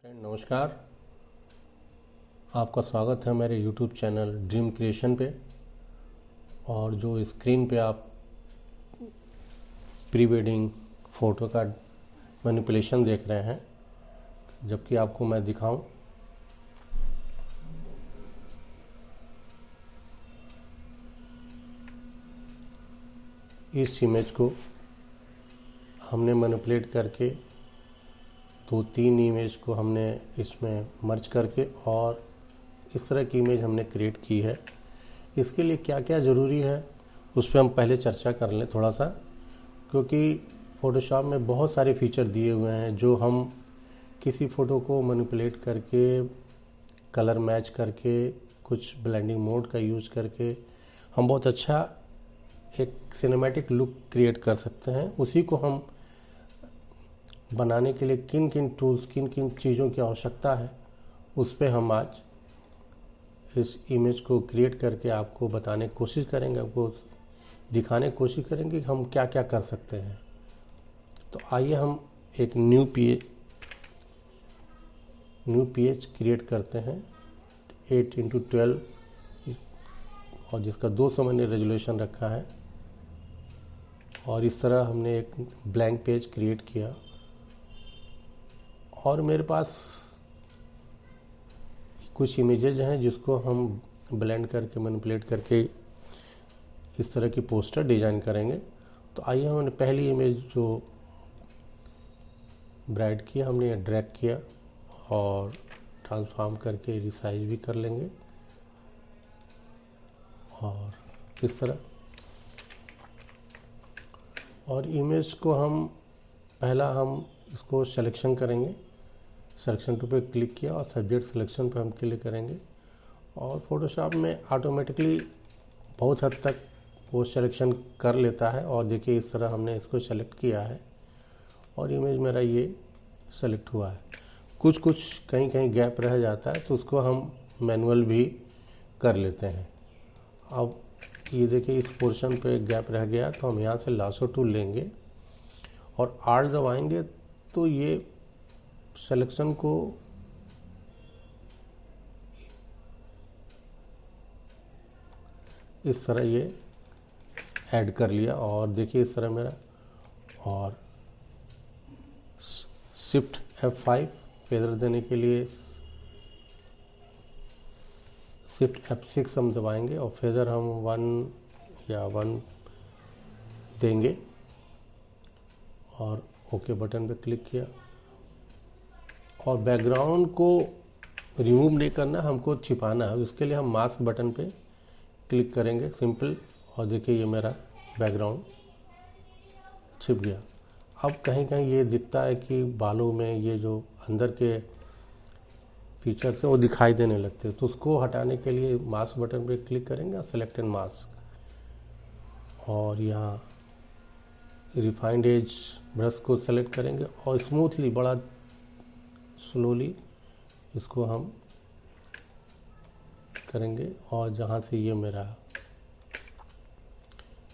Friend नमस्कार। आपका स्वागत है मेरे YouTube चैनल ड्रीम क्रिएशन पे। और जो स्क्रीन पे आप प्री वेडिंग फ़ोटो का मैनिपुलेशन देख रहे हैं, जबकि आपको मैं दिखाऊं, इस इमेज को हमने मैनिपुलेट करके 2-3 इमेज को हमने इसमें मर्ज करके और इस तरह की इमेज हमने क्रिएट की है। इसके लिए क्या क्या ज़रूरी है उस पर हम पहले चर्चा कर लें थोड़ा सा, क्योंकि फ़ोटोशॉप में बहुत सारे फीचर दिए हुए हैं जो हम किसी फ़ोटो को मैनिपुलेट करके, कलर मैच करके, कुछ ब्लेंडिंग मोड का यूज़ करके हम बहुत अच्छा एक सिनेमैटिक लुक क्रिएट कर सकते हैं। उसी को हम बनाने के लिए किन किन टूल्स, किन किन चीज़ों की आवश्यकता है, उस पे हम आज इस इमेज को क्रिएट करके आपको बताने की कोशिश करेंगे, आपको दिखाने की कोशिश करेंगे कि हम क्या क्या कर सकते हैं। तो आइए हम एक न्यू पेज क्रिएट करते हैं 8x12 और जिसका 200 मैंने रेजोल्यूशन रखा है। और इस तरह हमने एक ब्लैंक पेज क्रिएट किया और मेरे पास कुछ इमेजेज हैं जिसको हम ब्लेंड करके, मैनिपुलेट करके इस तरह की पोस्टर डिज़ाइन करेंगे। तो आइए हमने पहली इमेज जो ब्राइट किया, हमने ये ड्रैग किया और ट्रांसफॉर्म करके रिसाइज भी कर लेंगे और इस तरह। और इमेज को हम हम इसको सिलेक्शन करेंगे, सिलेक्शन टू पे क्लिक किया और सब्जेक्ट सिलेक्शन पे हम क्लिक करेंगे और फोटोशॉप में ऑटोमेटिकली बहुत हद तक वो सिलेक्शन कर लेता है। और देखिए इस तरह हमने इसको सेलेक्ट किया है और इमेज मेरा ये सेलेक्ट हुआ है। कुछ कहीं गैप रह जाता है तो उसको हम मैनुअल भी कर लेते हैं। अब ये देखिए इस पोर्शन पे गैप रह गया तो हम यहाँ से लासो टूल लेंगे और आर्ट दबाएंगे तो ये सिलेक्शन को इस तरह ये ऐड कर लिया। और देखिए इस तरह मेरा, और शिफ्ट F5 फेदर देने के लिए शिफ्ट F6 हम दबाएंगे और फेदर हम 1 देंगे और ओके बटन पे क्लिक किया। और बैकग्राउंड को रिमूव नहीं करना, हमको छिपाना है। उसके लिए हम मास्क बटन पे क्लिक करेंगे, सिंपल। और देखिए ये मेरा बैकग्राउंड छिप गया। अब कहीं ये दिखता है कि बालों में ये जो अंदर के फीचर्स हैं वो दिखाई देने लगते हैं, तो उसको हटाने के लिए मास्क बटन पे क्लिक करेंगे और सेलेक्ट एंड मास्क। और यहाँ रिफाइंड एज ब्रश को सेलेक्ट करेंगे और स्मूथली, बड़ा स्लोली इसको हम करेंगे। और जहाँ से ये मेरा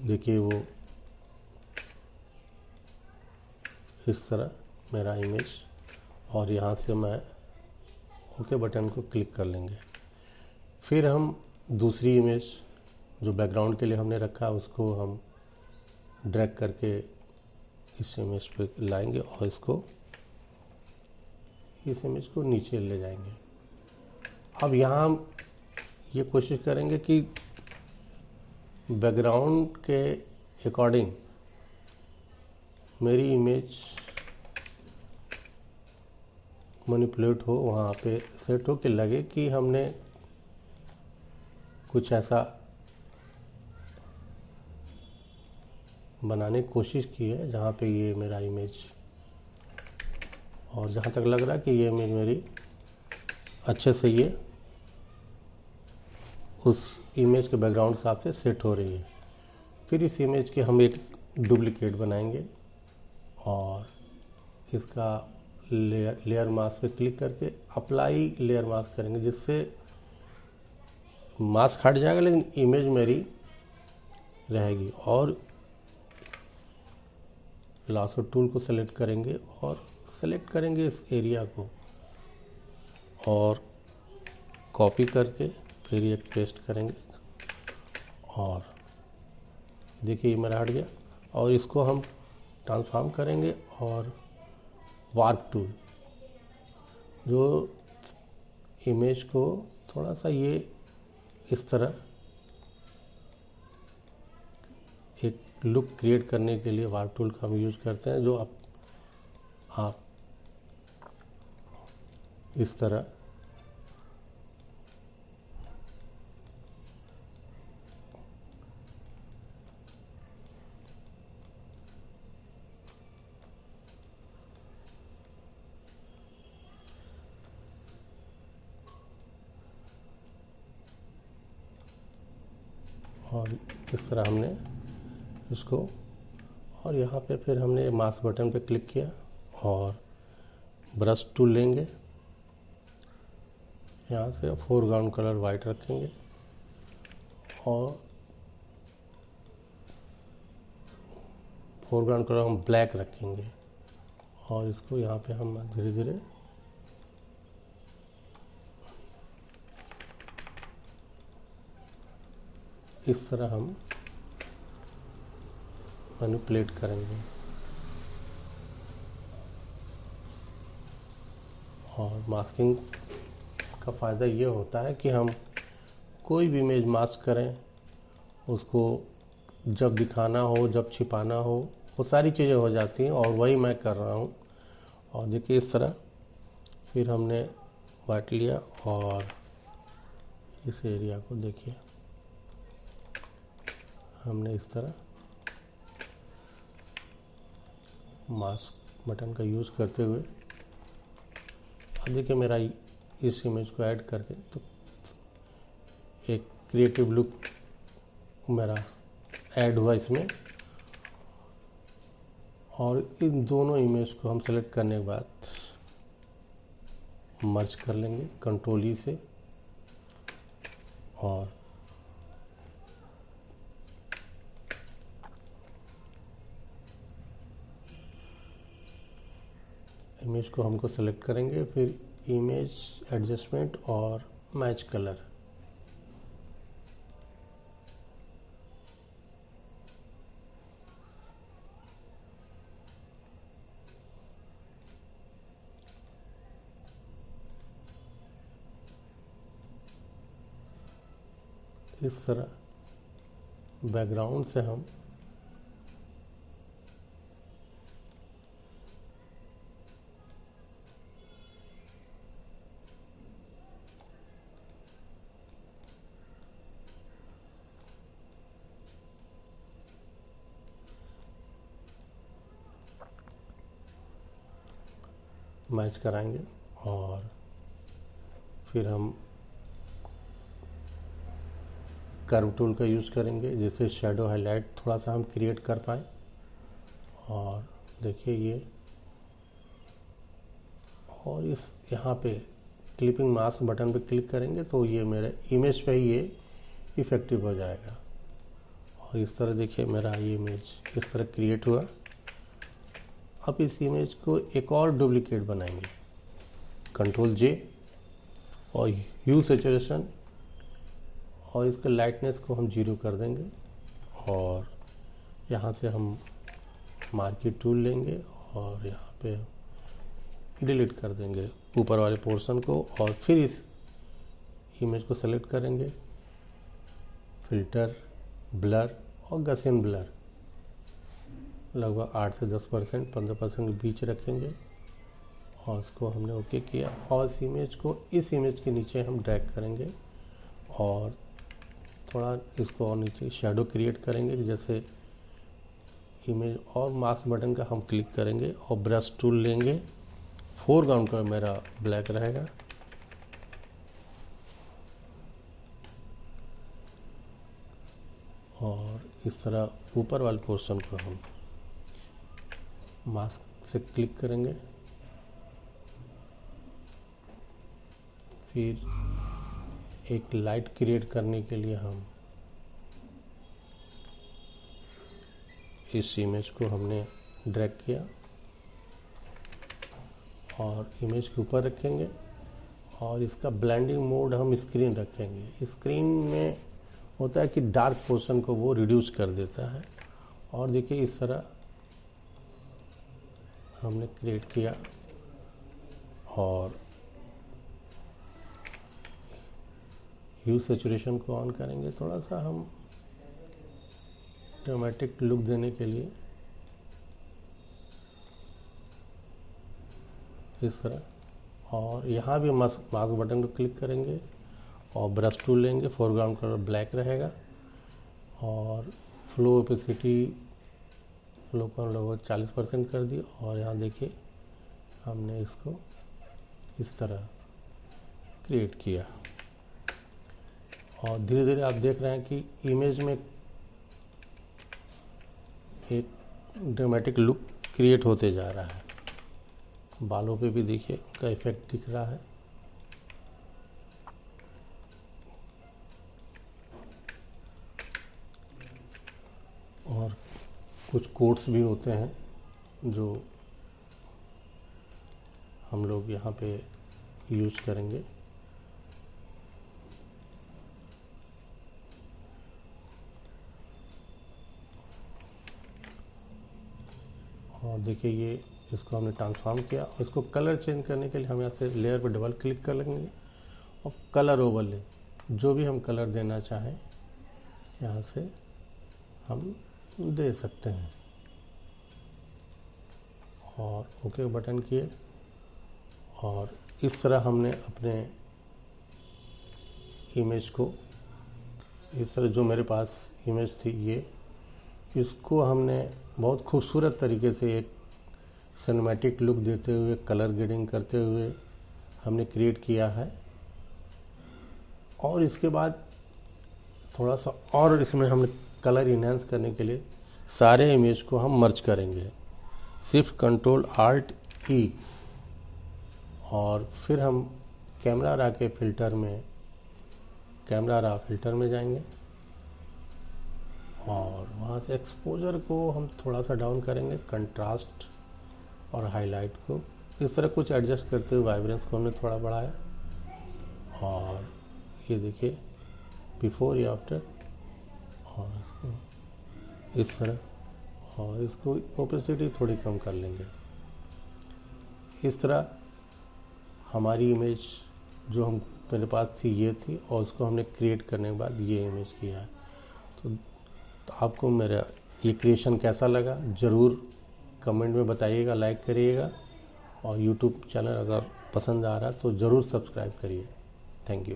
देखिए वो इस तरह मेरा इमेज, और यहाँ से मैं ओके बटन को क्लिक कर लेंगे। फिर हम दूसरी इमेज जो बैकग्राउंड के लिए हमने रखा उसको हम ड्रैग करके इस इमेज पे लाएंगे और इस इमेज को नीचे ले जाएंगे। अब यहाँ हम ये कोशिश करेंगे कि बैकग्राउंड के अकॉर्डिंग मेरी इमेज मैनिपुलेट हो, वहाँ पे सेट हो, कि लगे कि हमने कुछ ऐसा बनाने की कोशिश की है जहाँ पे ये मेरा इमेज, और जहाँ तक लग रहा है कि ये इमेज मेरी अच्छे से ये उस इमेज के बैकग्राउंड के हिसाब से सेट हो रही है। फिर इस इमेज के हम एक डुप्लीकेट बनाएंगे और इसका लेयर मास्क पे क्लिक करके अप्लाई लेयर मास्क करेंगे, जिससे मास्क हट जाएगा लेकिन इमेज मेरी रहेगी। और लासो टूल को सेलेक्ट करेंगे और सेलेक्ट करेंगे इस एरिया को और कॉपी करके फिर ये पेस्ट करेंगे और देखिए ये मेरा हट गया। और इसको हम ट्रांसफॉर्म करेंगे और वार्प टूल जो इमेज को थोड़ा सा ये इस तरह एक लुक क्रिएट करने के लिए वार्प टूल का हम यूज़ करते हैं, जो आप इस तरह और इस तरह हमने इसको, और यहाँ पे फिर हमने मास्क बटन पे क्लिक किया और ब्रश टूल लेंगे, यहाँ से फोरग्राउंड कलर वाइट रखेंगे और फोरग्राउंड कलर हम ब्लैक रखेंगे और इसको यहाँ पे हम धीरे धीरे इस तरह हम मैनिपुलेट करेंगे। और मास्किंग का फ़ायदा ये होता है कि हम कोई भी इमेज मास्क करें, उसको जब दिखाना हो, जब छिपाना हो, वो सारी चीज़ें हो जाती हैं, और वही मैं कर रहा हूँ। और देखिए इस तरह फिर हमने बांट लिया और इस एरिया को देखिए हमने इस तरह मास्क बटन का यूज़ करते हुए, अब देखिए मेरा इस इमेज को ऐड करके तो एक क्रिएटिव लुक मेरा ऐड हुआ इसमें। और इन दोनों इमेज को हम सेलेक्ट करने के बाद मर्ज कर लेंगे कंट्रोल ई से और इमेज को हमको सेलेक्ट करेंगे, फिर इमेज एडजस्टमेंट और मैच कलर। इस तरह बैकग्राउंड से हम मैच कराएंगे और फिर हम कर्व टूल का यूज़ करेंगे, जिससे शैडो हाईलाइट थोड़ा सा हम क्रिएट कर पाए। और देखिए ये, और इस यहाँ पे क्लिपिंग मास्क बटन पे क्लिक करेंगे तो ये मेरे इमेज पे ही ये इफ़ेक्टिव हो जाएगा। और इस तरह देखिए मेरा ये इमेज इस तरह क्रिएट हुआ। अब इस इमेज को एक और डुप्लीकेट बनाएंगे, कंट्रोल जे और ह्यू सैचुरेशन, और इसका लाइटनेस को हम 0 कर देंगे। और यहाँ से हम मार्की टूल लेंगे और यहाँ पे डिलीट कर देंगे ऊपर वाले पोर्शन को। और फिर इस इमेज को सेलेक्ट करेंगे, फिल्टर, ब्लर और गसियन ब्लर लगभग 8 से 10%, 15% के बीच रखेंगे। और इसको हमने ओके किया और इस इमेज के नीचे हम ड्रैग करेंगे और थोड़ा इसको और नीचे शैडो क्रिएट करेंगे। जैसे इमेज और मास्क बटन का हम क्लिक करेंगे और ब्रश टूल लेंगे, फोरग्राउंड का मेरा ब्लैक रहेगा। और इस तरह ऊपर वाले पोर्शन को हम मास्क से क्लिक करेंगे, फिर एक लाइट क्रिएट करने के लिए हम इस इमेज को हमने ड्रैग किया और इमेज के ऊपर रखेंगे और इसका ब्लेंडिंग मोड हम स्क्रीन रखेंगे। स्क्रीन में होता है कि डार्क पोर्शन को वो रिड्यूस कर देता है। और देखिए इस तरह हमने क्रिएट किया और ह्यू सैचुरेशन को ऑन करेंगे। थोड़ा सा हम ड्रामेटिक लुक देने के लिए इस तरह, और यहाँ भी मास्क बटन को क्लिक करेंगे और ब्रश टूल लेंगे। फोरग्राउंड कलर ब्लैक रहेगा और फ्लो ओपेसिटी फ्लो को लगभग 40% कर दी। और यहाँ देखिए हमने इसको इस तरह क्रिएट किया और धीरे धीरे आप देख रहे हैं कि इमेज में एक ड्रामेटिक लुक क्रिएट होते जा रहा है। बालों पे भी देखिए उनका इफेक्ट दिख रहा है। और कुछ कोट्स भी होते हैं जो हम लोग यहाँ पे यूज करेंगे। और देखिए ये इसको हमने ट्रांसफॉर्म किया। इसको कलर चेंज करने के लिए हम यहाँ से लेयर पर डबल क्लिक कर लेंगे और कलर ओवरले जो भी हम कलर देना चाहें यहाँ से हम दे सकते हैं। और ओके बटन किए और इस तरह हमने अपने इमेज को, इस तरह जो मेरे पास इमेज थी ये, इसको हमने बहुत खूबसूरत तरीके से एक सिनेमैटिक लुक देते हुए, कलर ग्रेडिंग करते हुए हमने क्रिएट किया है। और इसके बाद थोड़ा सा और इसमें हमने कलर इनहेंस करने के लिए सारे इमेज को हम मर्ज करेंगे। सिर्फ कंट्रोल आल्ट ई और फिर हम कैमरा रा के फिल्टर में, कैमरा रा फिल्टर में जाएंगे और वहाँ से एक्सपोजर को हम थोड़ा सा डाउन करेंगे, कंट्रास्ट और हाईलाइट को इस तरह कुछ एडजस्ट करते हुए वाइब्रेंस को हमने थोड़ा बढ़ाया। और ये देखिए बिफोर या आफ्टर, और इसको इस तरह, और इसको ओपेसिटी थोड़ी कम कर लेंगे। इस तरह हमारी इमेज जो हम मेरे पास थी ये थी, और उसको हमने क्रिएट करने के बाद ये इमेज किया है। तो आपको मेरा ये क्रिएशन कैसा लगा ज़रूर कमेंट में बताइएगा, लाइक करिएगा और यूट्यूब चैनल अगर पसंद आ रहा तो ज़रूर सब्सक्राइब करिए। Thank you.